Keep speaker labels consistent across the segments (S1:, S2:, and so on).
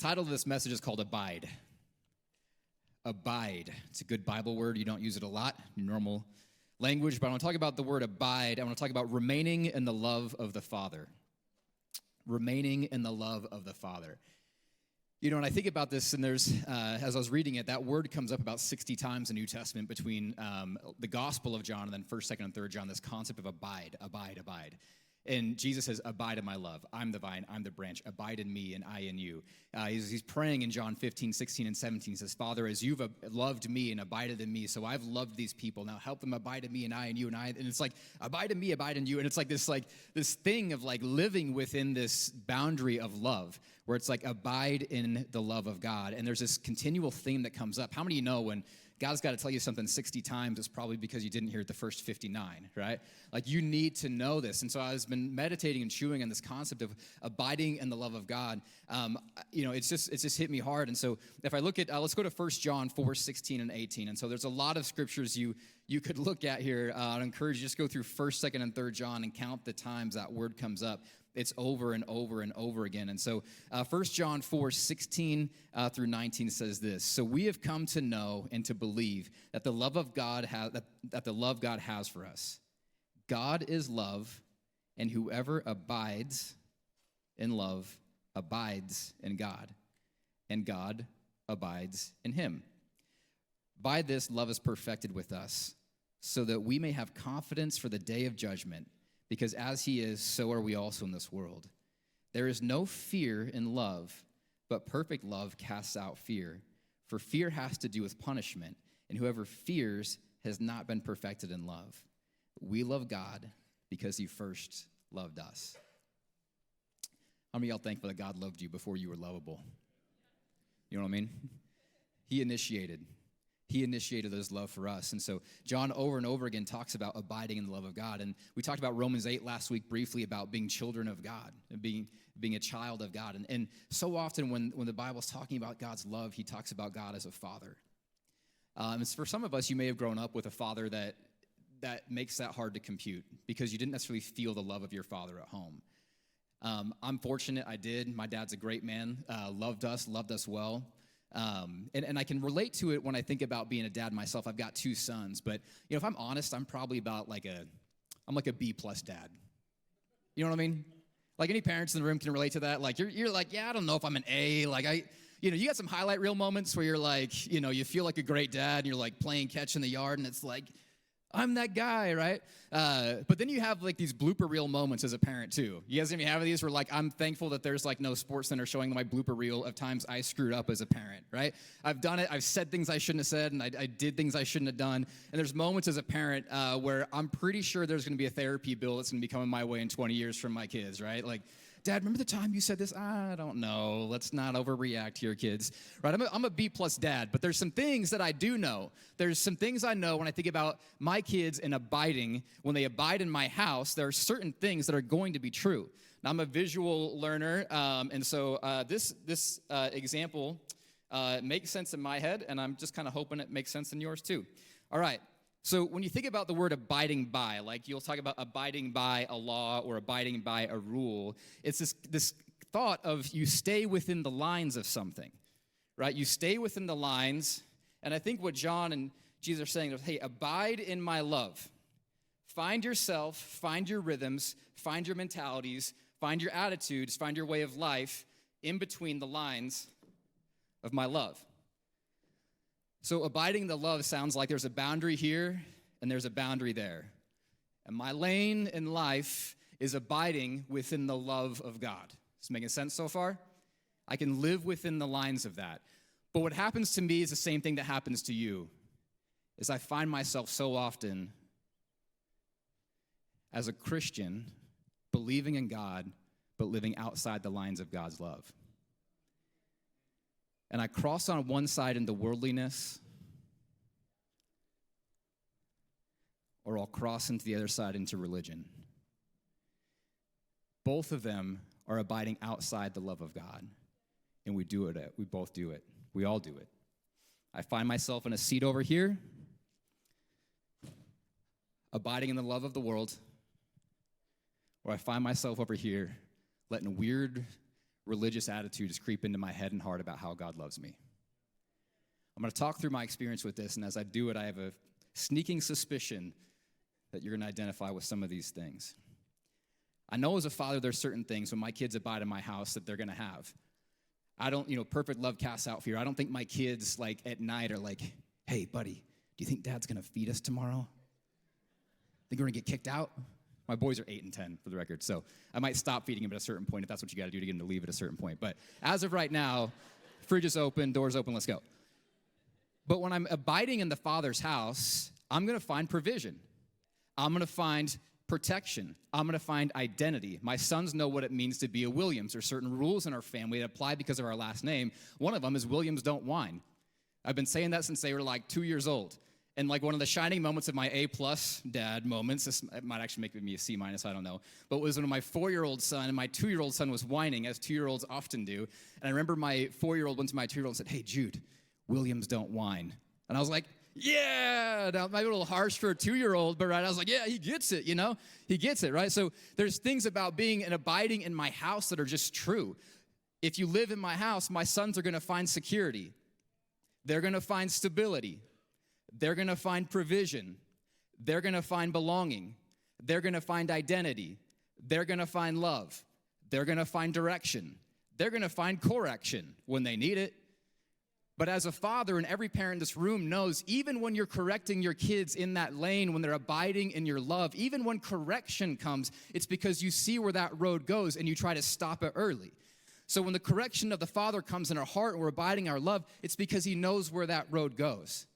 S1: Title of this message is called Abide. Abide. It's a good Bible word. You don't use it a lot in normal language, but I want to talk about the word abide. I want to talk about remaining in the love of the Father. Remaining in the love of the Father. You know, when I think about this, and there's, as I was reading it, that word comes up about 60 times in the New Testament between the Gospel of John and then 1st, 2nd, and 3rd John, this concept of abide, abide, abide. And Jesus says, abide in my love. I'm the vine, I'm the branch. Abide in me and I in you. He's praying in John 15, 16, and 17. He says, Father, as you've loved me and abided in me, so I've loved these people. Now help them abide in me and I in you. And it's like, abide in me, abide in you. And it's like this thing of like living within this boundary of love, where it's like abide in the love of God. And there's this continual theme that comes up. How many of you know when God's got to tell you something 60 times, it's probably because you didn't hear it the first 59, right? Like, you need to know this. And so I've been meditating and chewing on this concept of abiding in the love of God. It's just hit me hard. And so if I look at, let's go to 1 John 4, 16 and 18. And so there's a lot of scriptures you could look at here. I'd encourage you just go through 1st, 2nd, and 3rd John and count the times that word comes up. It's over and over and over again. And so 1 John 4, 16 through 19 says this. So we have come to know and to believe that the love of God that the love God has for us. God is love, and whoever abides in love abides in God, and God abides in him. By this love is perfected with us, so that we may have confidence for the day of judgment. Because as he is, so are we also in this world. There is no fear in love, but perfect love casts out fear. For fear has to do with punishment, and whoever fears has not been perfected in love. We love God because he first loved us. How many of y'all thankful that God loved you before you were lovable? You know what I mean? He initiated his love for us. And so John over and over again talks about abiding in the love of God. And we talked about Romans 8 last week briefly about being children of God and being a child of God. And so often when the Bible's talking about God's love, he talks about God as a father. And for some of us, you may have grown up with a father that makes that hard to compute because you didn't necessarily feel the love of your father at home. I'm fortunate I did. My dad's a great man, loved us well. And I can relate to it when I think about being a dad myself. I've got 2 sons, but if I'm honest, I'm probably about I'm like a B+ dad. You know what I mean? Like, any parents in the room can relate to that. Like, you're like, yeah, I don't know if I'm an A. Like, you got some highlight reel moments where you're like, you feel like a great dad, and you're like playing catch in the yard, and it's like, I'm that guy, right? But then you have like these blooper reel moments as a parent too. You guys even have these where like, I'm thankful that there's like no Sports Center showing my blooper reel of times I screwed up as a parent, right? I've done it. I've said things I shouldn't have said, and I did things I shouldn't have done. And there's moments as a parent where I'm pretty sure there's going to be a therapy bill that's going to be coming my way in 20 years from my kids, right? Like, Dad, remember the time you said this? I don't know. Let's not overreact here, kids. Right? I'm a B+ dad, but there's some things that I do know. There's some things I know when I think about my kids and abiding. When they abide in my house, there are certain things that are going to be true. Now, I'm a visual learner, and so this example makes sense in my head, and I'm just kind of hoping it makes sense in yours too. All right. So when you think about the word abiding by, like you'll talk about abiding by a law or abiding by a rule, it's this thought of you stay within the lines of something, right? You stay within the lines, and I think what John and Jesus are saying is, hey, abide in my love. Find yourself, find your rhythms, find your mentalities, find your attitudes, find your way of life in between the lines of my love. So abiding the love sounds like there's a boundary here and there's a boundary there. And my lane in life is abiding within the love of God. Is this making sense so far? I can live within the lines of that. But what happens to me is the same thing that happens to you, is I find myself so often as a Christian believing in God, but living outside the lines of God's love. And I cross on one side into worldliness, or I'll cross into the other side into religion. Both of them are abiding outside the love of God, and we do it. We both do it. We all do it. I find myself in a seat over here, abiding in the love of the world, or I find myself over here letting weird religious attitudes creep into my head and heart about how God loves me. I'm going to talk through my experience with this, and as I do it, I have a sneaking suspicion that you're going to identify with some of these things. I know as a father there's certain things when my kids abide in my house that they're going to have. I don't, perfect love casts out fear. I don't think my kids, like, at night are like, hey, buddy, do you think Dad's going to feed us tomorrow? Think we're going to get kicked out? My boys are 8 and 10, for the record, so I might stop feeding them at a certain point if that's what you got to do to get them to leave at a certain point. But as of right now, fridge is open, doors open, let's go. But when I'm abiding in the Father's house, I'm going to find provision. I'm going to find protection. I'm going to find identity. My sons know what it means to be a Williams. There's certain rules in our family that apply because of our last name. One of them is Williams don't whine. I've been saying that since they were like 2 years old. And like one of the shining moments of my A+ dad moments, this might actually make me a C-, I don't know, but it was when my 4-year-old son and my 2-year-old son was whining, as 2-year-olds often do. And I remember my 4-year-old went to my 2-year-old and said, hey, Jude, Williams don't whine. And I was like, yeah, now it might be a little harsh for a 2-year-old, but right, I was like, yeah, he gets it, he gets it, right? So there's things about being and abiding in my house that are just true. If you live in my house, my sons are going to find security. They're going to find stability. They're going to find provision. They're going to find belonging. They're going to find identity. They're going to find love. They're going to find direction. They're going to find correction when they need it. But as a father, and every parent in this room knows, even when you're correcting your kids in that lane, when they're abiding in your love, even when correction comes, it's because you see where that road goes and you try to stop it early. So when the correction of the Father comes in our heart and we're abiding our love, it's because he knows where that road goes.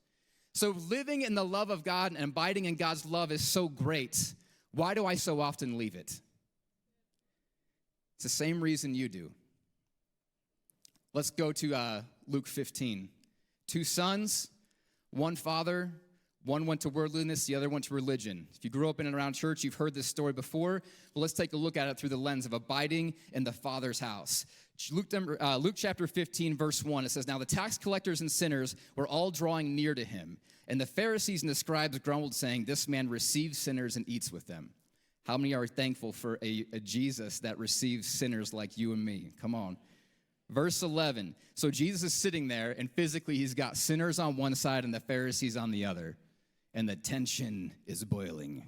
S1: So living in the love of God and abiding in God's love is so great. Why do I so often leave it? It's the same reason you do. Let's go to Luke 15. 2 sons, 1 father, one went to worldliness, the other went to religion. If you grew up in and around church, you've heard this story before. But let's take a look at it through the lens of abiding in the Father's house. Luke chapter 15, verse 1, it says, now the tax collectors and sinners were all drawing near to him. And the Pharisees and the scribes grumbled, saying, this man receives sinners and eats with them. How many are thankful for a Jesus that receives sinners like you and me? Come on. Verse 11, so Jesus is sitting there, and physically he's got sinners on one side and the Pharisees on the other, and the tension is boiling.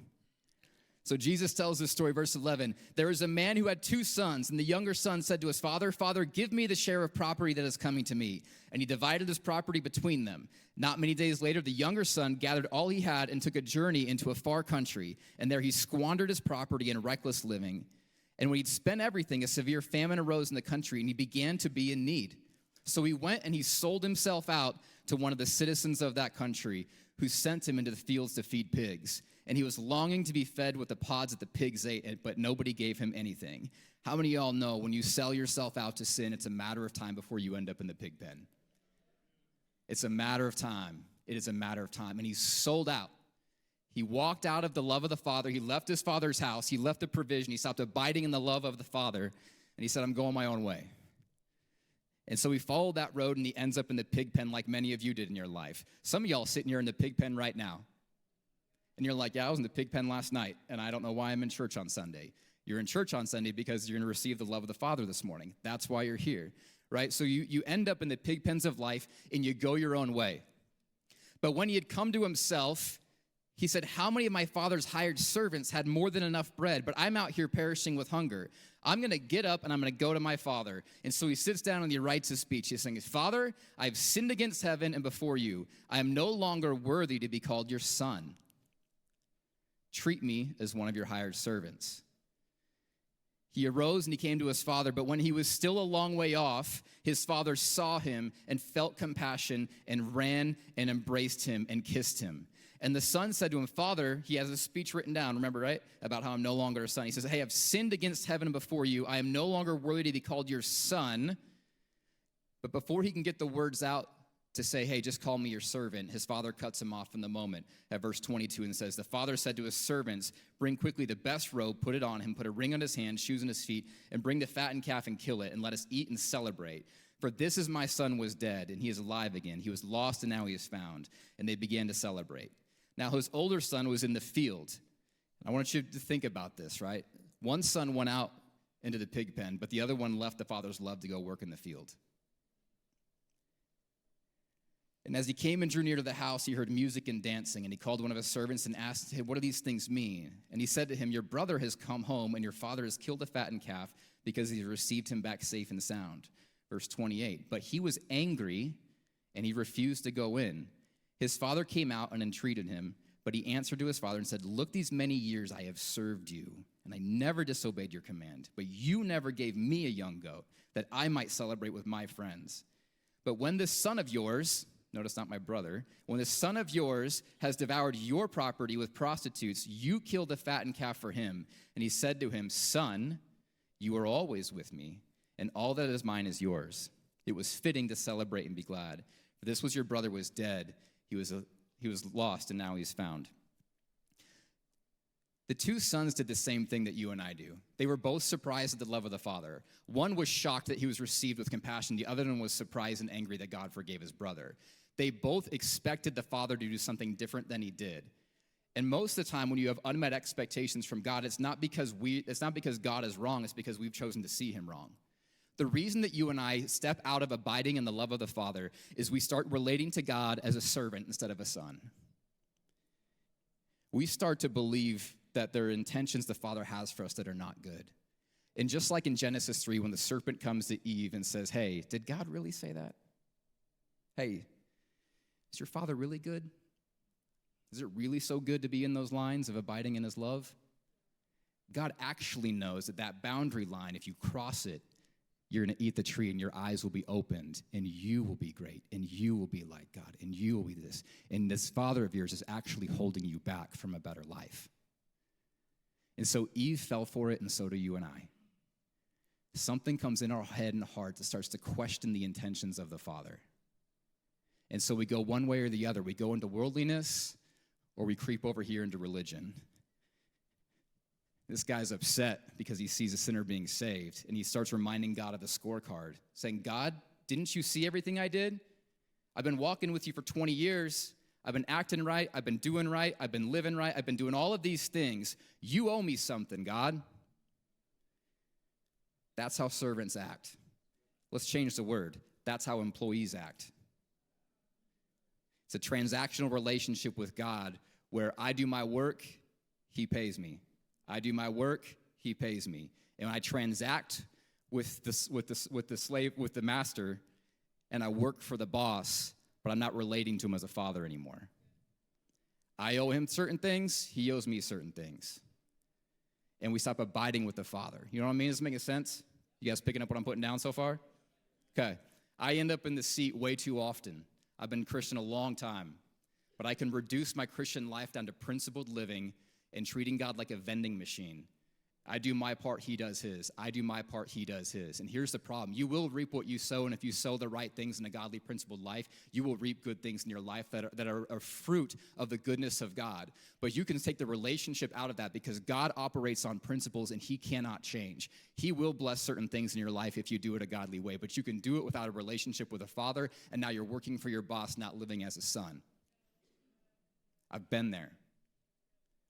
S1: So Jesus tells this story, verse 11, there is a man who had 2 sons, and the younger son said to his father, Father, give me the share of property that is coming to me. And he divided his property between them. Not many days later, the younger son gathered all he had and took a journey into a far country, and there he squandered his property in reckless living. And when he'd spent everything, a severe famine arose in the country, and he began to be in need. So he went and he sold himself out to one of the citizens of that country, who sent him into the fields to feed pigs. And he was longing to be fed with the pods that the pigs ate, but nobody gave him anything. How many of y'all know when you sell yourself out to sin, it's a matter of time before you end up in the pig pen? It's a matter of time. It is a matter of time. And he's sold out. He walked out of the love of the Father. He left his Father's house. He left the provision. He stopped abiding in the love of the Father. And he said, I'm going my own way. And so he followed that road, and he ends up in the pig pen like many of you did in your life. Some of y'all sitting here in the pig pen right now. And you're like, yeah, I was in the pig pen last night, and I don't know why I'm in church on Sunday. You're in church on Sunday because you're going to receive the love of the Father this morning. That's why you're here, right? So you end up in the pig pens of life, and you go your own way. But when he had come to himself, he said, how many of my father's hired servants had more than enough bread, but I'm out here perishing with hunger? I'm going to get up and I'm going to go to my father. And so he sits down and he writes his speech. He's saying, Father, I've sinned against heaven and before you. I am no longer worthy to be called your son. Treat me as one of your hired servants. He arose and he came to his father, but when he was still a long way off, his father saw him and felt compassion and ran and embraced him and kissed him. And the son said to him, Father, he has a speech written down, remember, right? About how I'm no longer a son. He says, hey, I've sinned against heaven and before you. I am no longer worthy to be called your son. But before he can get the words out to say, hey, just call me your servant, his father cuts him off in the moment at verse 22 and says, the father said to his servants, bring quickly the best robe, put it on him, put a ring on his hand, shoes on his feet, and bring the fattened calf and kill it, and let us eat and celebrate. For this is my son was dead, and he is alive again. He was lost, and now he is found. And they began to celebrate. Now his older son was in the field. I want you to think about this, right? One son went out into the pig pen, but the other one left the father's love to go work in the field. And as he came and drew near to the house, he heard music and dancing, and he called one of his servants and asked him, "What do these things mean?" And he said to him, "Your brother has come home, and your father has killed a fattened calf because he received him back safe and sound." Verse 28, but he was angry, and he refused to go in. His father came out and entreated him, but he answered to his father and said, "Look, these many years I have served you, and I never disobeyed your command, but you never gave me a young goat that I might celebrate with my friends. But when this son of yours," notice not my brother, "when this son of yours has devoured your property with prostitutes, you killed the fattened calf for him." And he said to him, "Son, you are always with me, and all that is mine is yours. It was fitting to celebrate and be glad. For this was your brother was dead. He was lost, and now he's found." The two sons did the same thing that you and I do. They were both surprised at the love of the Father. One was shocked that he was received with compassion. The other one was surprised and angry that God forgave his brother. They both expected the Father to do something different than he did. And most of the time when you have unmet expectations from God, it's not because God is wrong, it's because we've chosen to see him wrong. The reason that you and I step out of abiding in the love of the Father is we start relating to God as a servant instead of a son. We start to believe that there are intentions the Father has for us that are not good. And just like in Genesis 3, when the serpent comes to Eve and says, "Hey, did God really say that? Hey, is your Father really good? Is it really so good to be in those lines of abiding in his love?" God actually knows that that boundary line, if you cross it, you're going to eat the tree and your eyes will be opened and you will be great and you will be like God and you will be this. And this Father of yours is actually holding you back from a better life. And so Eve fell for it, and so do you and I. Something comes in our head and heart that starts to question the intentions of the Father. And so we go one way or the other. We go into worldliness, or we creep over here into religion. This guy's upset because he sees a sinner being saved, and he starts reminding God of the scorecard, saying, "God, didn't you see everything I did? I've been walking with you for 20 years. I've been acting right. I've been doing right. I've been living right. I've been doing all of these things. You owe me something, God." That's how servants act. Let's change the word. That's how employees act. It's a transactional relationship with God where I do my work, he pays me. I do my work, he pays me. And I transact with the master, and I work for the boss, but I'm not relating to him as a father anymore. I owe him certain things, he owes me certain things. And we stop abiding with the Father. You know what I mean? Is this making sense? You guys picking up what I'm putting down so far? Okay. I end up in the seat way too often. I've been Christian a long time, but I can reduce my Christian life down to principled living and treating God like a vending machine. I do my part, he does his. I do my part, he does his. And here's the problem. You will reap what you sow, and if you sow the right things in a godly, principled life, you will reap good things in your life that are a fruit of the goodness of God. But you can take the relationship out of that because God operates on principles, and he cannot change. He will bless certain things in your life if you do it a godly way, but you can do it without a relationship with a father, and now you're working for your boss, not living as a son. I've been there.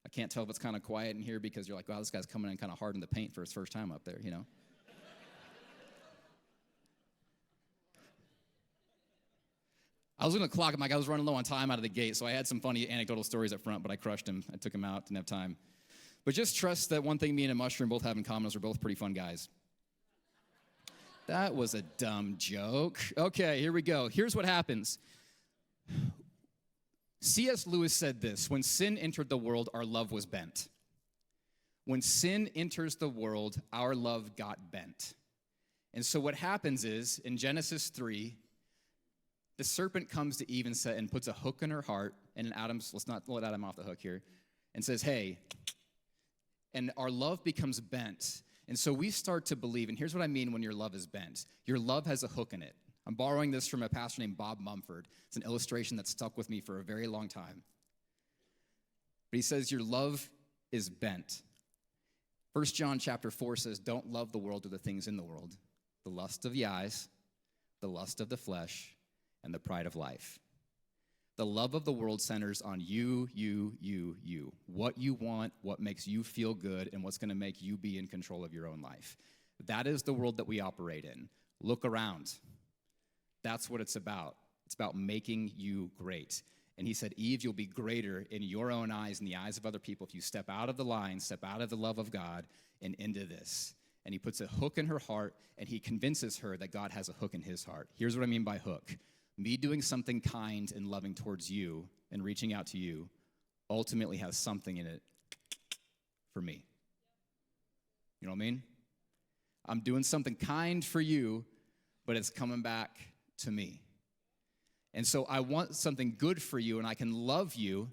S1: I can't tell if it's kind of quiet in here because you're like, wow, this guy's coming in kind of hard in the paint for his first time up there, you know? I was looking at the clock. I'm like, I was running low on time out of the gate, so I had some funny anecdotal stories up front, but I crushed him. I took him out, didn't have time. But just trust that one thing me and a mushroom both have in common is we're both pretty fun guys. That was a dumb joke. Okay, here we go. Here's what happens. C.S. Lewis said this: when sin entered the world, our love was bent. When sin enters the world, our love got bent. And so what happens is, in Genesis 3, the serpent comes to Eve and puts a hook in her heart, and let's not let Adam off the hook here, and says, hey, and our love becomes bent. And so we start to believe, and here's what I mean when your love is bent. Your love has a hook in it. I'm borrowing this from a pastor named Bob Mumford. It's an illustration that stuck with me for a very long time. But he says your love is bent. 1 John chapter 4 says, don't love the world or the things in the world, the lust of the eyes, the lust of the flesh, and the pride of life. The love of the world centers on you. What you want, what makes you feel good, and what's going to make you be in control of your own life. That is the world that we operate in. Look around. That's what it's about. It's about making you great. And he said, Eve, you'll be greater in your own eyes and the eyes of other people if you step out of the line, step out of the love of God and into this. And he puts a hook in her heart, and he convinces her that God has a hook in his heart. Here's what I mean by hook. Me doing something kind and loving towards you and reaching out to you ultimately has something in it for me. You know what I mean? I'm doing something kind for you, but it's coming back to me. And so I want something good for you, and I can love you,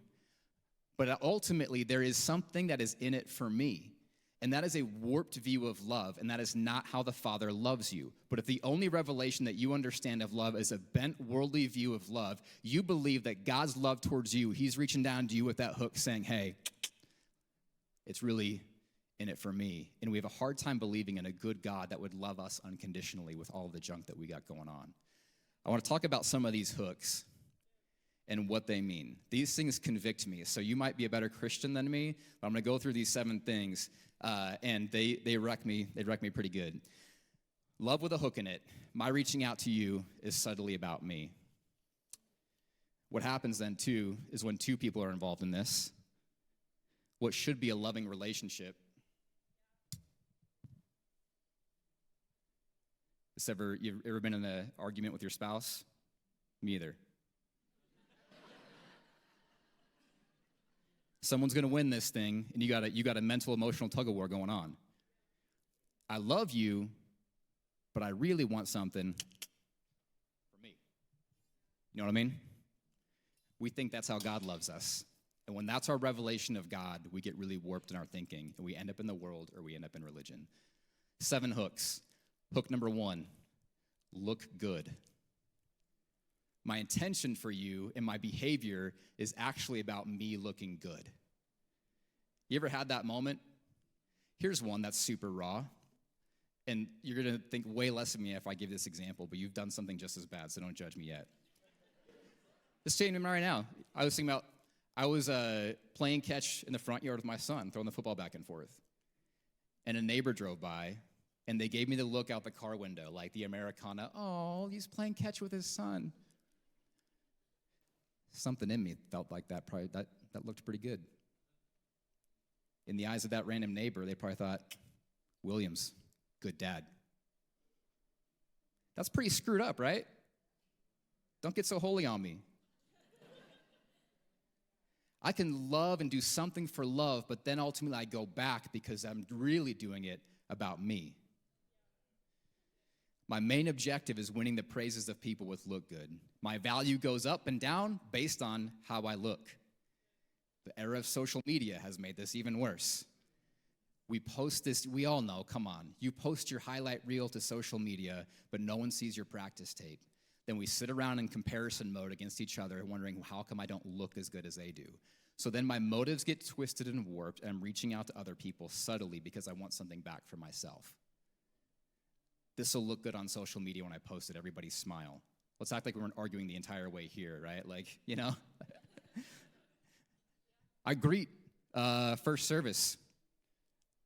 S1: but ultimately there is something that is in it for me. And that is a warped view of love, and that is not how the Father loves you. But if the only revelation that you understand of love is a bent, worldly view of love, you believe that God's love towards you, he's reaching down to you with that hook saying, hey, it's really in it for me. And we have a hard time believing in a good God that would love us unconditionally with all the junk that we got going on. I want to talk about some of these hooks and what they mean. These things convict me. So you might be a better Christian than me, but I'm going to go through these 7 things, and they wreck me. They wreck me pretty good. Love with a hook in it. My reaching out to you is subtly about me. What happens then, too, is when 2 people are involved in this, what should be a loving relationship, you've ever been in an argument with your spouse? Me either. Someone's going to win this thing, and you got a mental, emotional tug-of-war going on. I love you, but I really want something for me. You know what I mean? We think that's how God loves us. And when that's our revelation of God, we get really warped in our thinking, and we end up in the world or we end up in religion. 7 hooks. Hook number 1, look good. My intention for you and my behavior is actually about me looking good. You ever had that moment? Here's one that's super raw, and you're going to think way less of me if I give this example, but you've done something just as bad, so don't judge me yet. Just saying to me right now, I was playing catch in the front yard with my son, throwing the football back and forth, and a neighbor drove by, and they gave me the look out the car window, like the Americana, oh, he's playing catch with his son. Something in me felt like that looked pretty good. In the eyes of that random neighbor, they probably thought, Williams, good dad. That's pretty screwed up, right? Don't get so holy on me. I can love and do something for love, but then ultimately I go back because I'm really doing it about me. My main objective is winning the praises of people with look good. My value goes up and down based on how I look. The era of social media has made this even worse. We post this, we all know, come on. You post your highlight reel to social media, but no one sees your practice tape. Then we sit around in comparison mode against each other, wondering how come I don't look as good as they do. So then my motives get twisted and warped, and I'm reaching out to other people subtly because I want something back for myself. This will look good on social media when I post it. Everybody smile. Let's act like we weren't arguing the entire way here, right? Like, you know. I greet first service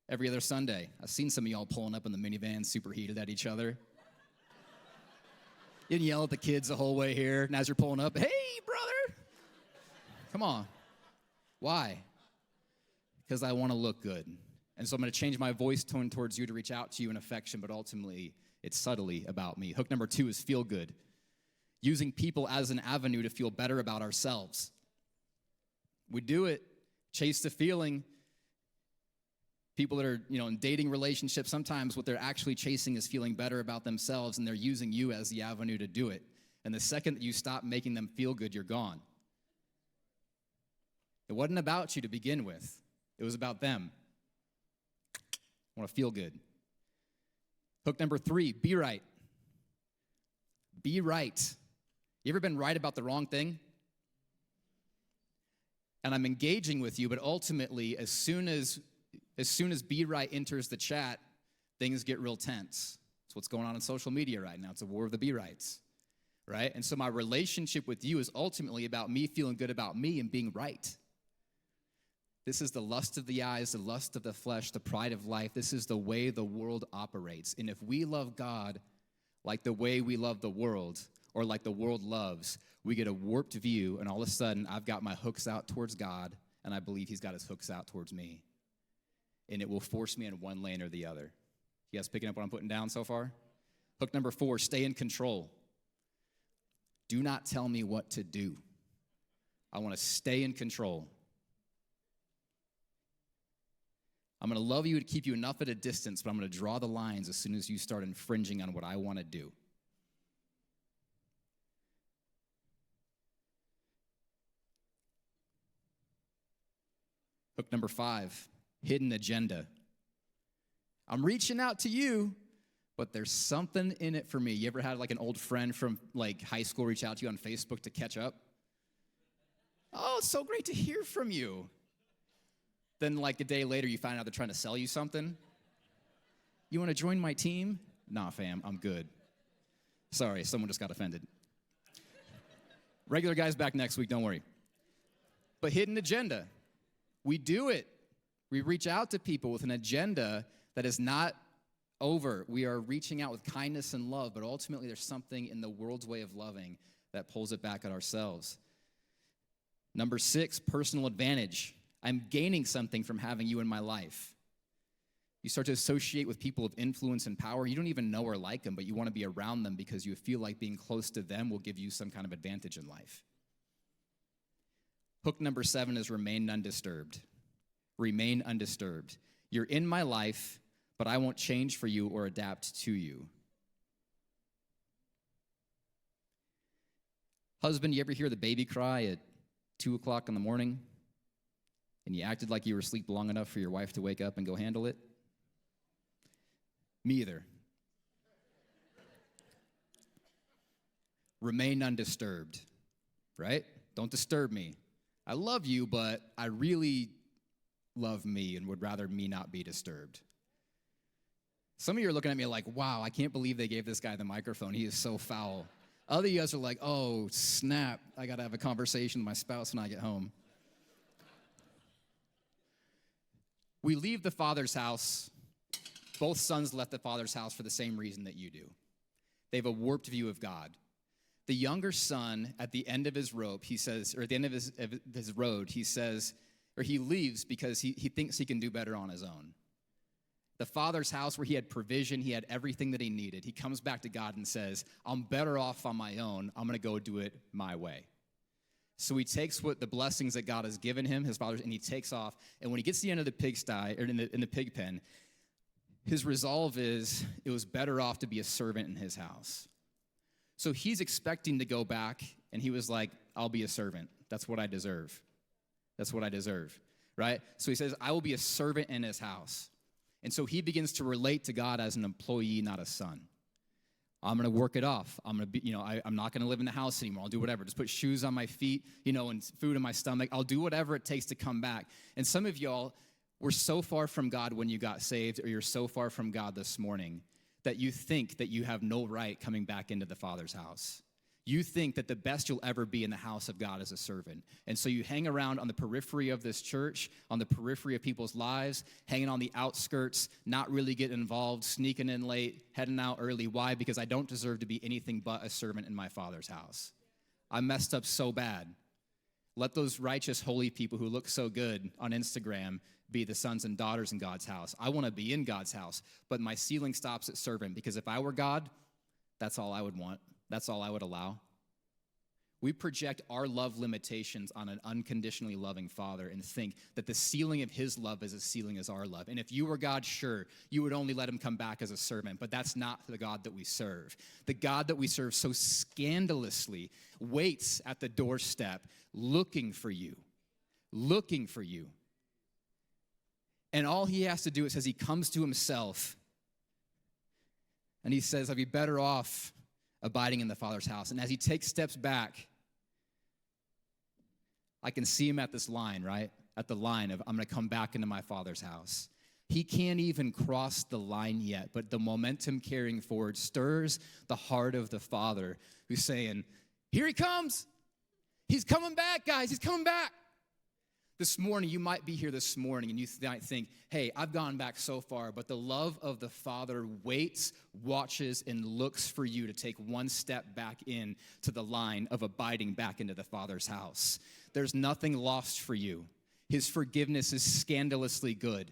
S1: every other Sunday. I've seen some of y'all pulling up in the minivan, super heated at each other. You can yell at the kids the whole way here, and as you're pulling up, hey, brother. Come on. Why? Because I want to look good. And so I'm going to change my voice tone towards you to reach out to you in affection, but ultimately it's subtly about me. Hook number 2 is feel good. Using people as an avenue to feel better about ourselves. We do it, chase the feeling. People that are, in dating relationships, sometimes what they're actually chasing is feeling better about themselves, and they're using you as the avenue to do it. And the second that you stop making them feel good, you're gone. It wasn't about you to begin with. It was about them. I want to feel good. Hook number 3, be right. Be right. You ever been right about the wrong thing? And I'm engaging with you, but ultimately, as soon as be right enters the chat, things get real tense. It's what's going on social media right now. It's a war of the be rights, right? And so my relationship with you is ultimately about me feeling good about me and being right. This is the lust of the eyes, the lust of the flesh, the pride of life. This is the way the world operates. And if we love God like the way we love the world, or like the world loves, we get a warped view, and all of a sudden, I've got my hooks out towards God, and I believe he's got his hooks out towards me. And it will force me in one lane or the other. You guys picking up what I'm putting down so far? Hook number 4, stay in control. Do not tell me what to do. I want to stay in control. I'm going to love you to keep you enough at a distance, but I'm going to draw the lines as soon as you start infringing on what I want to do. Hook number 5, hidden agenda. I'm reaching out to you, but there's something in it for me. You ever had like an old friend from like high school reach out to you on Facebook to catch up? Oh, it's so great to hear from you. Then like a day later, you find out they're trying to sell you something. You want to join my team? Nah, fam, I'm good. Sorry, someone just got offended. Regular guys back next week, don't worry. But hidden agenda. We do it. We reach out to people with an agenda that is not over. We are reaching out with kindness and love, but ultimately there's something in the world's way of loving that pulls it back at ourselves. Number 6, personal advantage. I'm gaining something from having you in my life. You start to associate with people of influence and power. You don't even know or like them, but you want to be around them because you feel like being close to them will give you some kind of advantage in life. Hook number 7 is remain undisturbed. Remain undisturbed. You're in my life, but I won't change for you or adapt to you. Husband, you ever hear the baby cry at 2 o'clock in the morning? And you acted like you were asleep long enough for your wife to wake up and go handle it? Me either. Remain undisturbed, right? Don't disturb me. I love you, but I really love me and would rather me not be disturbed. Some of you are looking at me like, wow, I can't believe they gave this guy the microphone. He is so foul. Other of you guys are like, oh, snap. I got to have a conversation with my spouse when I get home. We leave the Father's house. Both sons left the Father's house for the same reason that you do. They have a warped view of God. The younger son, at the end of his rope, he says, or at the end of his road, he says, or he leaves because he thinks he can do better on his own. The Father's house where he had provision, he had everything that he needed. He comes back to God and says, I'm better off on my own. I'm going to go do it my way. So he takes what the blessings that God has given him, his father's, and he takes off. And when he gets to the end of the pigsty, or in the pig pen, his resolve is, it was better off to be a servant in his house. So he's expecting to go back, and he was like, I'll be a servant. That's what I deserve. That's what I deserve, right? So he says, I will be a servant in his house. And so he begins to relate to God as an employee, not a son. I'm going to work it off. I'm going to be, I'm not going to live in the house anymore. I'll do whatever. Just put shoes on my feet, and food in my stomach. I'll do whatever it takes to come back. And some of y'all were so far from God when you got saved, or you're so far from God this morning that you think that you have no right coming back into the Father's house. You think that the best you'll ever be in the house of God is a servant. And so you hang around on the periphery of this church, on the periphery of people's lives, hanging on the outskirts, not really getting involved, sneaking in late, heading out early. Why? Because I don't deserve to be anything but a servant in my Father's house. I messed up so bad. Let those righteous, holy people who look so good on Instagram be the sons and daughters in God's house. I want to be in God's house, but my ceiling stops at servant, because if I were God, that's all I would want. That's all I would allow. We project our love limitations on an unconditionally loving Father and think that the ceiling of his love is as ceiling as our love. And if you were God, sure, you would only let him come back as a servant, but that's not the God that we serve. The God that we serve so scandalously waits at the doorstep looking for you, looking for you. And all he has to do is, as he comes to himself and he says, I'd be better off abiding in the Father's house. And as he takes steps back, I can see him at this line, right? At the line of, I'm going to come back into my Father's house. He can't even cross the line yet, but the momentum carrying forward stirs the heart of the Father, who's saying, here he comes. He's coming back, guys. He's coming back. This morning, you might be here this morning and you might think, hey, I've gone back so far, but the love of the Father waits, watches, and looks for you to take one step back in to the line of abiding back into the Father's house. There's nothing lost for you. His forgiveness is scandalously good.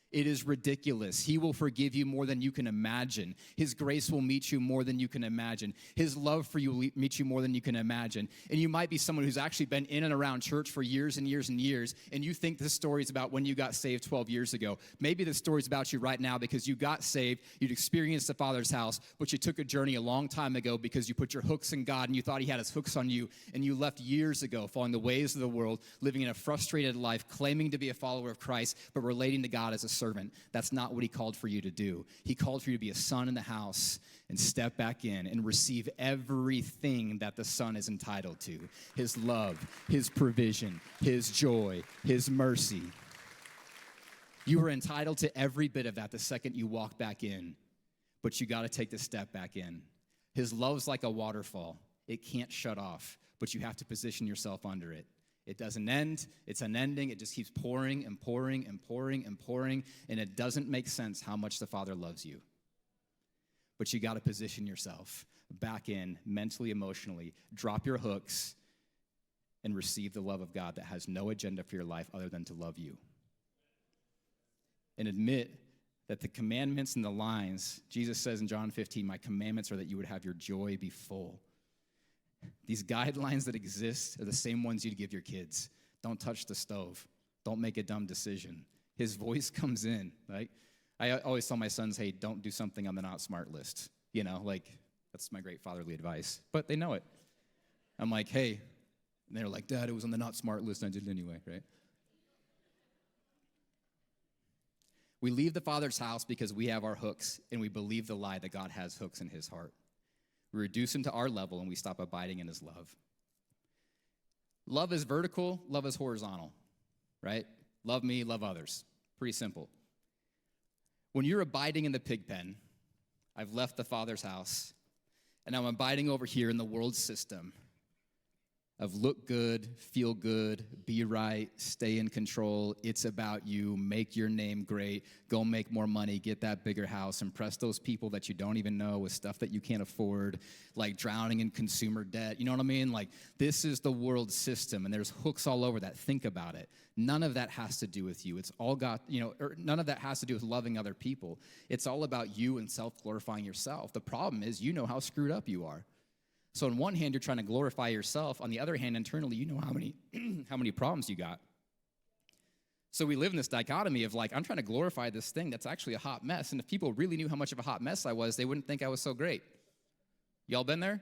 S1: It is ridiculous. He will forgive you more than you can imagine. His grace will meet you more than you can imagine. His love for you will meet you more than you can imagine. And you might be someone who's actually been in and around church for years and years and years, and you think this story is about when you got saved 12 years ago. Maybe the story's about you right now because you got saved, you'd experienced the Father's house, but you took a journey a long time ago because you put your hooks in God and you thought he had his hooks on you, and you left years ago following the ways of the world, living in a frustrated life, claiming to be a follower of Christ, but relating to God as a servant. That's not what he called for you to do. He called for you to be a son in the house and step back in and receive everything that the son is entitled to. His love, his provision, his joy, his mercy. You are entitled to every bit of that the second you walk back in, but you got to take the step back in. His love's like a waterfall. It can't shut off, but you have to position yourself under it. It doesn't end. It's unending. It just keeps pouring and pouring and pouring and pouring, and it doesn't make sense how much the Father loves you. But you got to position yourself back in mentally, emotionally, drop your hooks, and receive the love of God that has no agenda for your life other than to love you. And admit that the commandments and the lines, Jesus says in John 15, my commandments are that you would have your joy be full. These guidelines that exist are the same ones you'd give your kids. Don't touch the stove. Don't make a dumb decision. His voice comes in, right? I always tell my sons, hey, don't do something on the not smart list. You know, like, that's my great fatherly advice. But they know it. I'm like, hey. And they're like, Dad, it was on the not smart list. I did it anyway, right? We leave the Father's house because we have our hooks, and we believe the lie that God has hooks in his heart. We reduce him to our level, and we stop abiding in his love. Love is vertical, love is horizontal, right? Love me, love others. Pretty simple. When you're abiding in the pig pen, I've left the Father's house, and I'm abiding over here in the world system of look good, feel good, be right, stay in control. It's about you. Make your name great. Go make more money. Get that bigger house. Impress those people that you don't even know with stuff that you can't afford, like drowning in consumer debt. You know what I mean? Like, this is the world system, and there's hooks all over that. Think about it. None of that has to do with you. It's all got, none of that has to do with loving other people. It's all about you and self-glorifying yourself. The problem is you know how screwed up you are. So on one hand, you're trying to glorify yourself. On the other hand, internally, you know how many how many problems you got. So we live in this dichotomy of like, I'm trying to glorify this thing that's actually a hot mess. And if people really knew how much of a hot mess I was, they wouldn't think I was so great. Y'all been there?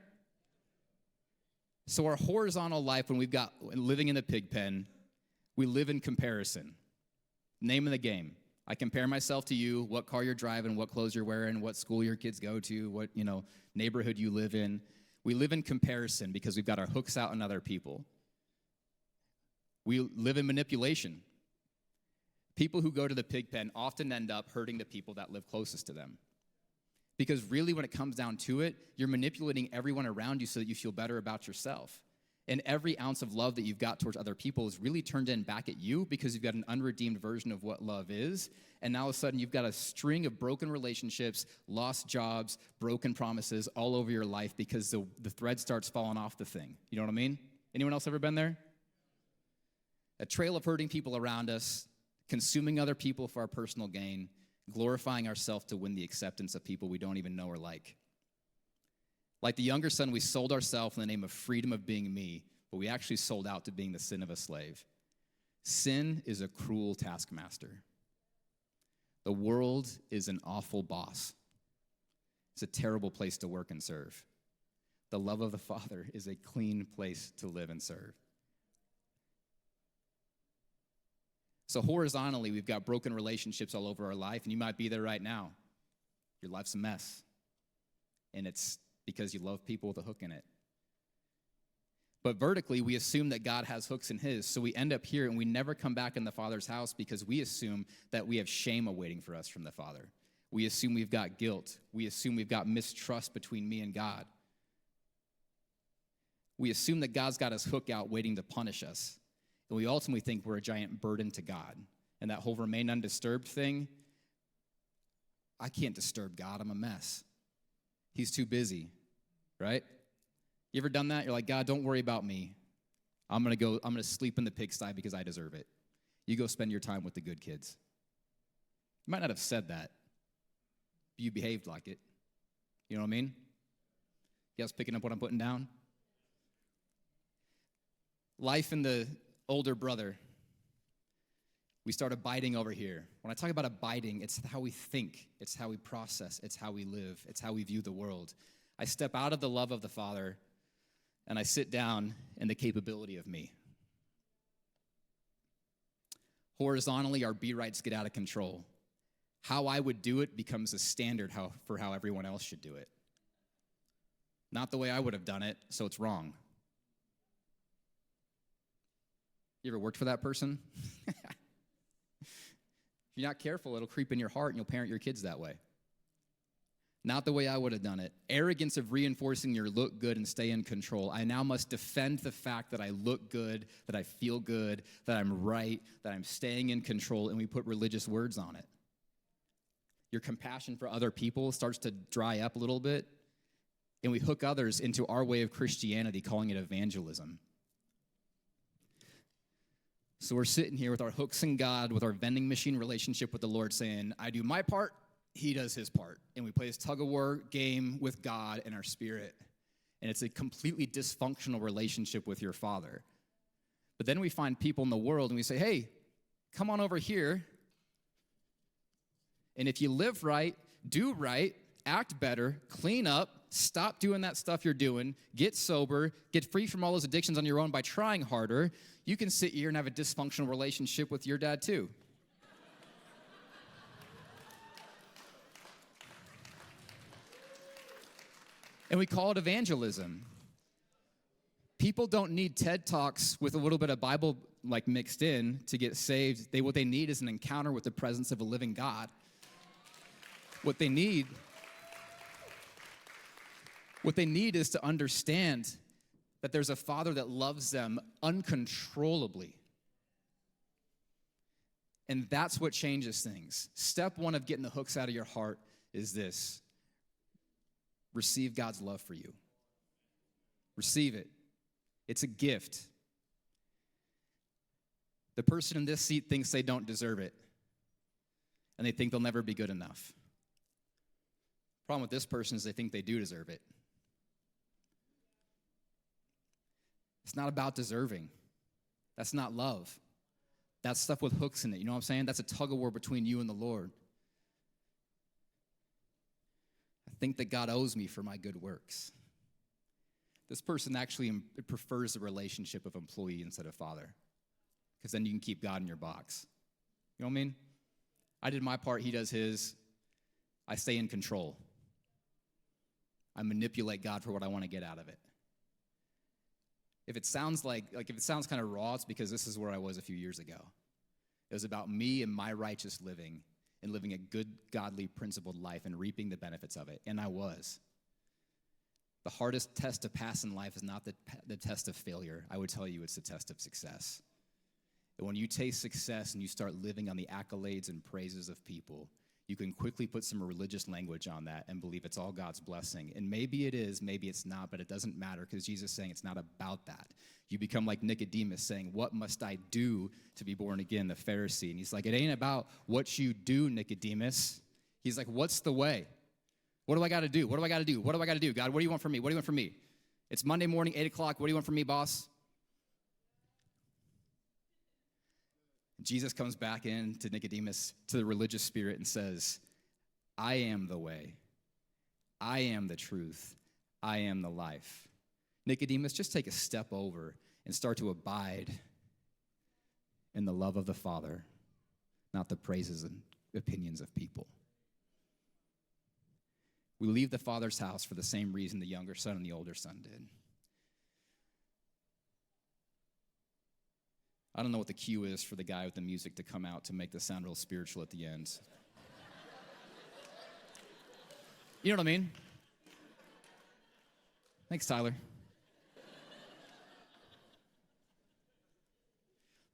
S1: So our horizontal life, when we've got living in the pig pen, we live in comparison. Name of the game. I compare myself to you, what car you're driving, what clothes you're wearing, what school your kids go to, what neighborhood you live in. We live in comparison because we've got our hooks out on other people. We live in manipulation. People who go to the pig pen often end up hurting the people that live closest to them. Because really, when it comes down to it, you're manipulating everyone around you so that you feel better about yourself. And every ounce of love that you've got towards other people is really turned in back at you because you've got an unredeemed version of what love is. And now all of a sudden, you've got a string of broken relationships, lost jobs, broken promises all over your life because the thread starts falling off the thing. You know what I mean? Anyone else ever been there? A trail of hurting people around us, consuming other people for our personal gain, glorifying ourselves to win the acceptance of people we don't even know or like. Like the younger son, we sold ourselves in the name of freedom of being me, but we actually sold out to being the sin of a slave. Sin is a cruel taskmaster. The world is an awful boss. It's a terrible place to work and serve. The love of the Father is a clean place to live and serve. So horizontally, we've got broken relationships all over our life, and you might be there right now. Your life's a mess, and it's because you love people with a hook in it. But vertically, we assume that God has hooks in his, so we end up here and we never come back in the Father's house because we assume that we have shame awaiting for us from the Father. We assume we've got guilt. We assume we've got mistrust between me and God. We assume that God's got his hook out waiting to punish us. And we ultimately think we're a giant burden to God. And that whole remain undisturbed thing, I can't disturb God. I'm a mess. He's too busy, right? You ever done that? You're like, God, don't worry about me. I'm going to sleep in the pigsty because I deserve it. You go spend your time with the good kids. You might not have said that, but you behaved like it. You know what I mean? You guys picking up what I'm putting down? Life in the older brother. We start abiding over here. When I talk about abiding, it's how we think. It's how we process. It's how we live. It's how we view the world. I step out of the love of the Father, and I sit down in the capability of me. Horizontally, our be-rights get out of control. How I would do it becomes a standard for how everyone else should do it. Not the way I would have done it, so it's wrong. You ever worked for that person? If you're not careful, it'll creep in your heart and you'll parent your kids that way. Not the way I would have done it. Arrogance of reinforcing your look good and stay in control. I now must defend the fact that I look good, that I feel good, that I'm right, that I'm staying in control, and we put religious words on it. Your compassion for other people starts to dry up a little bit, and we hook others into our way of Christianity, calling it evangelism. So we're sitting here with our hooks in God, with our vending machine relationship with the Lord, saying, I do my part, he does his part. And we play this tug-of-war game with God and our spirit. And it's a completely dysfunctional relationship with your Father. But then we find people in the world and we say, hey, come on over here. And if you live right, do right, act better, clean up, stop doing that stuff you're doing, get sober, get free from all those addictions on your own by trying harder, you can sit here and have a dysfunctional relationship with your dad too. And we call it evangelism. People don't need TED Talks with a little bit of Bible mixed in to get saved. What they need is an encounter with the presence of a living God. What they need is to understand that there's a Father that loves them uncontrollably. And that's what changes things. Step one of getting the hooks out of your heart is this. Receive God's love for you. Receive it. It's a gift. The person in this seat thinks they don't deserve it. And they think they'll never be good enough. Problem with this person is they think they do deserve it. It's not about deserving. That's not love. That's stuff with hooks in it. You know what I'm saying? That's a tug-of-war between you and the Lord. I think that God owes me for my good works. This person actually prefers the relationship of employee instead of father, because then you can keep God in your box. You know what I mean? I did my part, he does his. I stay in control. I manipulate God for what I want to get out of it. If it sounds if it sounds kind of raw, it's because this is where I was a few years ago. It was about me and my righteous living and living a good, godly, principled life and reaping the benefits of it. And I was. The hardest test to pass in life is not the test of failure. I would tell you it's the test of success. And when you taste success and you start living on the accolades and praises of people, you can quickly put some religious language on that and believe it's all God's blessing. And maybe it is, maybe it's not, but it doesn't matter because Jesus is saying it's not about that. You become like Nicodemus saying, what must I do to be born again, the Pharisee? And he's like, it ain't about what you do, Nicodemus. He's like, what's the way? What do I got to do? What do I got to do? What do I got to do? God, what do you want from me? What do you want from me? It's Monday morning, 8 o'clock. What do you want from me, boss? Jesus comes back in to Nicodemus, to the religious spirit, and says, I am the way. I am the truth. I am the life. Nicodemus, just take a step over and start to abide in the love of the Father, not the praises and opinions of people. We leave the Father's house for the same reason the younger son and the older son did. I don't know what the cue is for the guy with the music to come out to make this sound real spiritual at the end. You know what I mean? Thanks, Tyler.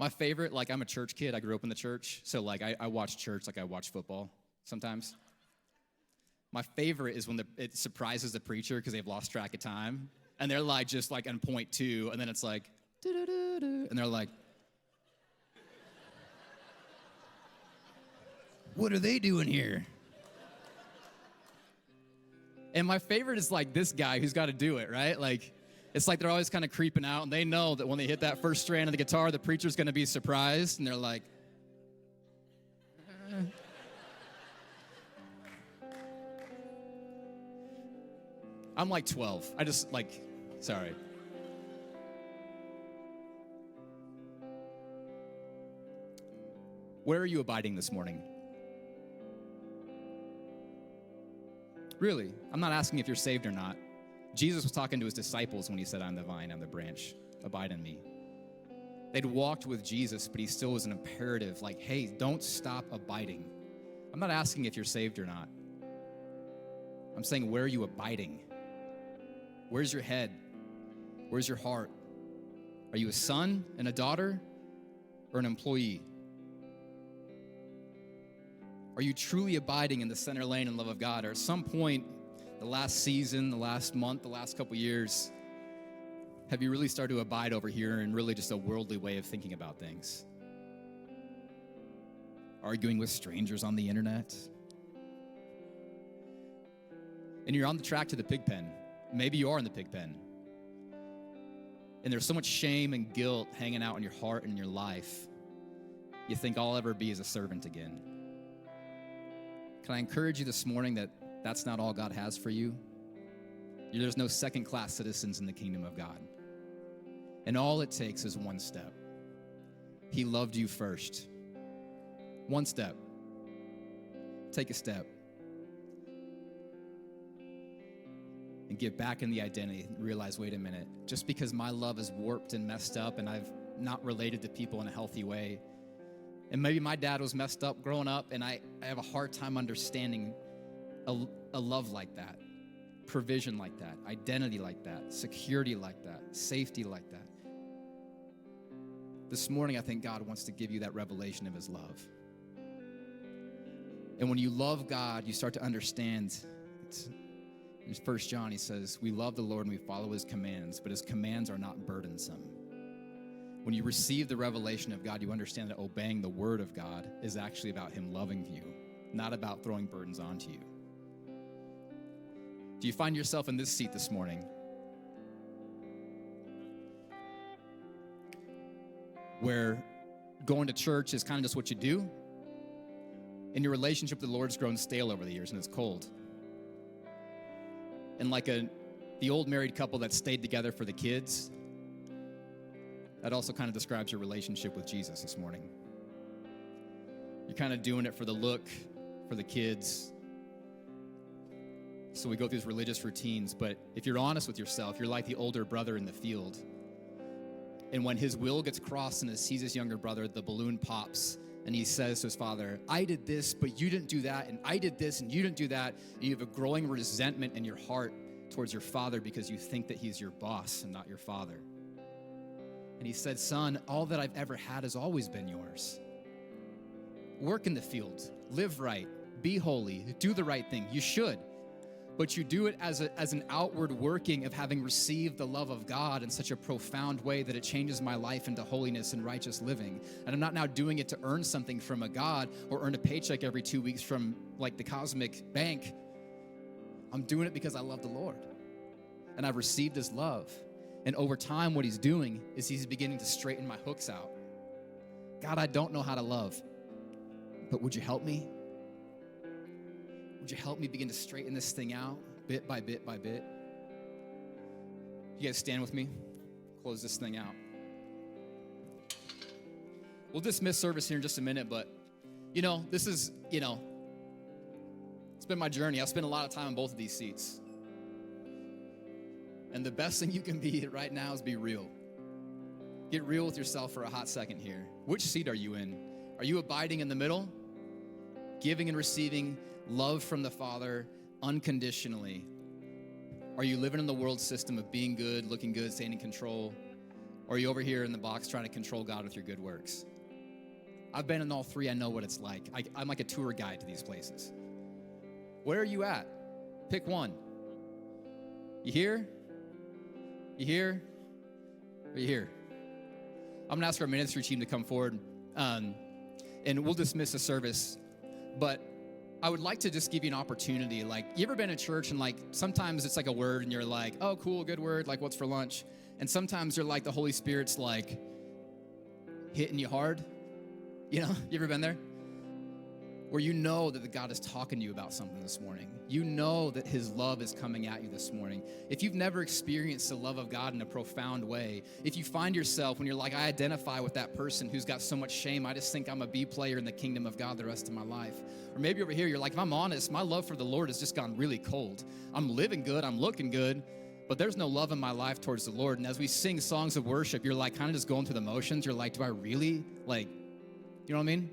S1: My favorite, like I'm a church kid. I grew up in the church. So like I watch church like I watch football sometimes. My favorite is when it surprises the preacher because they've lost track of time. And they're like just like on point 2. And then it's like, doo-doo-doo-doo. And they're like, what are they doing here? And my favorite is like this guy who's got to do it, right? Like, it's like they're always kind of creeping out, and they know that when they hit that first strand of the guitar, the preacher's going to be surprised, and they're like, I'm like 12. I just like, sorry. Where are you abiding this morning? Really, I'm not asking if you're saved or not. Jesus was talking to his disciples when he said, I'm the vine, I'm the branch, abide in me. They'd walked with Jesus, but he still was an imperative, like, hey, don't stop abiding. I'm not asking if you're saved or not. I'm saying, where are you abiding? Where's your head? Where's your heart? Are you a son and a daughter or an employee? Are you truly abiding in the center lane and love of God? Or at some point, the last season, the last month, the last couple years, have you really started to abide over here in really just a worldly way of thinking about things? Arguing with strangers on the internet? And you're on the track to the pig pen. Maybe you are in the pig pen. And there's so much shame and guilt hanging out in your heart and in your life. You think all I'll ever be is a servant again. Can I encourage you this morning that that's not all God has for you? There's no second-class citizens in the kingdom of God. And all it takes is one step. He loved you first. One step. Take a step. And get back in the identity and realize, wait a minute, just because my love is warped and messed up and I've not related to people in a healthy way, and maybe my dad was messed up growing up, and I have a hard time understanding a love like that, provision like that, identity like that, security like that, safety like that. This morning, I think God wants to give you that revelation of his love. And when you love God, you start to understand. In 1 John, he says, we love the Lord and we follow his commands, but his commands are not burdensome. When you receive the revelation of God, you understand that obeying the word of God is actually about him loving you, not about throwing burdens onto you. Do you find yourself in this seat this morning? Where going to church is kind of just what you do, and your relationship with the Lord's grown stale over the years and it's cold. And like the old married couple that stayed together for the kids, that also kind of describes your relationship with Jesus this morning. You're kind of doing it for the look, for the kids. So we go through these religious routines, but if you're honest with yourself, you're like the older brother in the field. And when his will gets crossed and he sees his younger brother, the balloon pops and he says to his father, I did this, but you didn't do that, and I did this, and you didn't do that. And you have a growing resentment in your heart towards your father because you think that he's your boss and not your father. And he said, son, all that I've ever had has always been yours. Work in the field, live right, be holy, do the right thing. You should. But you do it as an outward working of having received the love of God in such a profound way that it changes my life into holiness and righteous living. And I'm not now doing it to earn something from a God or earn a paycheck every 2 weeks from like the cosmic bank. I'm doing it because I love the Lord. And I've received his love. And over time, what he's doing is he's beginning to straighten my hooks out. God, I don't know how to love, but would you help me? Would you help me begin to straighten this thing out bit by bit by bit? You guys stand with me? Close this thing out. We'll dismiss service here in just a minute, but, this is, it's been my journey. I've spent a lot of time in both of these seats. And the best thing you can be right now is be real. Get real with yourself for a hot second here. Which seat are you in? Are you abiding in the middle? Giving and receiving love from the Father unconditionally? Are you living in the world system of being good, looking good, staying in control? Or are you over here in the box trying to control God with your good works? I've been in all three. I know what it's like. I'm like a tour guide to these places. Where are you at? Pick one. You here? You here? Or you here? I'm going to ask our ministry team to come forward, and we'll dismiss the service. But I would like to just give you an opportunity. Like, you ever been in church and like sometimes it's like a word and you're like, oh, cool, good word, like what's for lunch? And sometimes you're like the Holy Spirit's like hitting you hard. You know, you ever been there? Where you know that God is talking to you about something this morning. You know that his love is coming at you this morning. If you've never experienced the love of God in a profound way, if you find yourself when you're like, I identify with that person who's got so much shame, I just think I'm a B player in the kingdom of God the rest of my life. Or maybe over here, you're like, if I'm honest, my love for the Lord has just gone really cold. I'm living good, I'm looking good, but there's no love in my life towards the Lord. And as we sing songs of worship, you're like kind of just going through the motions. You're like, do I really? Like, you know what I mean?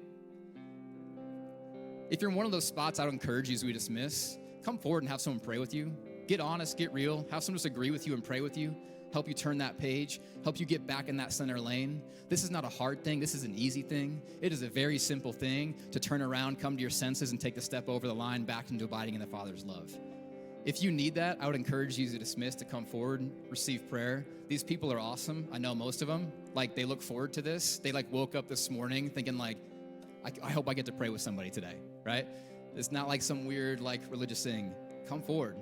S1: If you're in one of those spots, I would encourage you as we dismiss, come forward and have someone pray with you. Get honest, get real, have someone just agree with you and pray with you, help you turn that page, help you get back in that center lane. This is not a hard thing. This is an easy thing. It is a very simple thing to turn around, come to your senses, and take the step over the line back into abiding in the Father's love. If you need that, I would encourage you to dismiss, to come forward and receive prayer. These people are awesome. I know most of them. Like, they look forward to this. They like woke up this morning thinking like, I hope I get to pray with somebody today, right? It's not like some weird, like, religious thing. Come forward.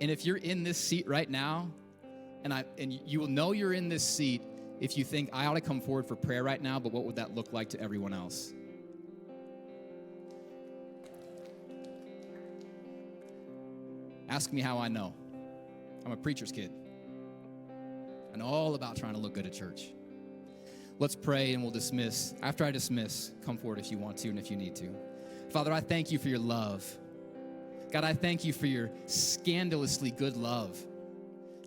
S1: And if you're in this seat right now, and you will know you're in this seat if you think, I ought to come forward for prayer right now, but what would that look like to everyone else? Ask me how I know. I'm a preacher's kid. I know all about trying to look good at church. Let's pray and we'll dismiss. After I dismiss, come forward if you want to and if you need to. Father, I thank you for your love. God, I thank you for your scandalously good love.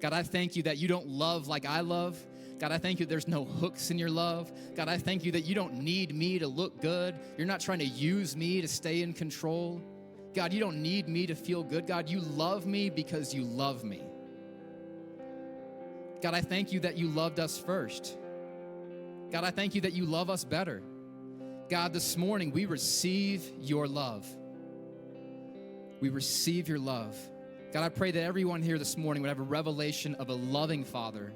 S1: God, I thank you that you don't love like I love. God, I thank you there's no hooks in your love. God, I thank you that you don't need me to look good. You're not trying to use me to stay in control. God, you don't need me to feel good. God, you love me because you love me. God, I thank you that you loved us first. God, I thank you that you love us better. God, this morning we receive your love. We receive your love. God, I pray that everyone here this morning would have a revelation of a loving Father,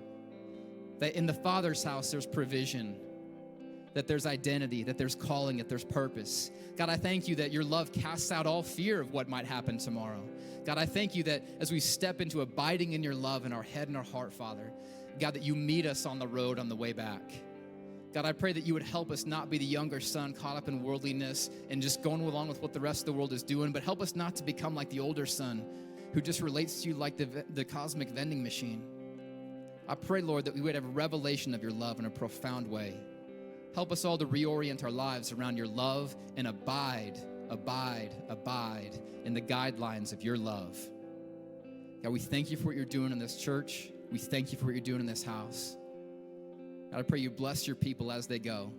S1: that in the Father's house there's provision, that there's identity, that there's calling, that there's purpose. God, I thank you that your love casts out all fear of what might happen tomorrow. God, I thank you that as we step into abiding in your love in our head and our heart, Father, God, that you meet us on the road on the way back. God, I pray that you would help us not be the younger son caught up in worldliness and just going along with what the rest of the world is doing, but help us not to become like the older son who just relates to you like the cosmic vending machine. I pray, Lord, that we would have a revelation of your love in a profound way. Help us all to reorient our lives around your love and abide in the guidelines of your love. God, we thank you for what you're doing in this church. We thank you for what you're doing in this house. God, I pray you bless your people as they go.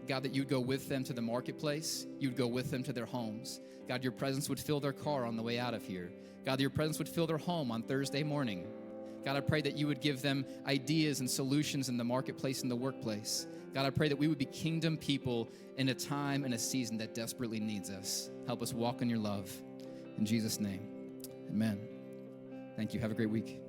S1: God, that you'd go with them to the marketplace. You'd go with them to their homes. God, your presence would fill their car on the way out of here. God, your presence would fill their home on Thursday morning. God, I pray that you would give them ideas and solutions in the marketplace and the workplace. God, I pray that we would be kingdom people in a time and a season that desperately needs us. Help us walk in your love. In Jesus' name, amen. Thank you. Have a great week.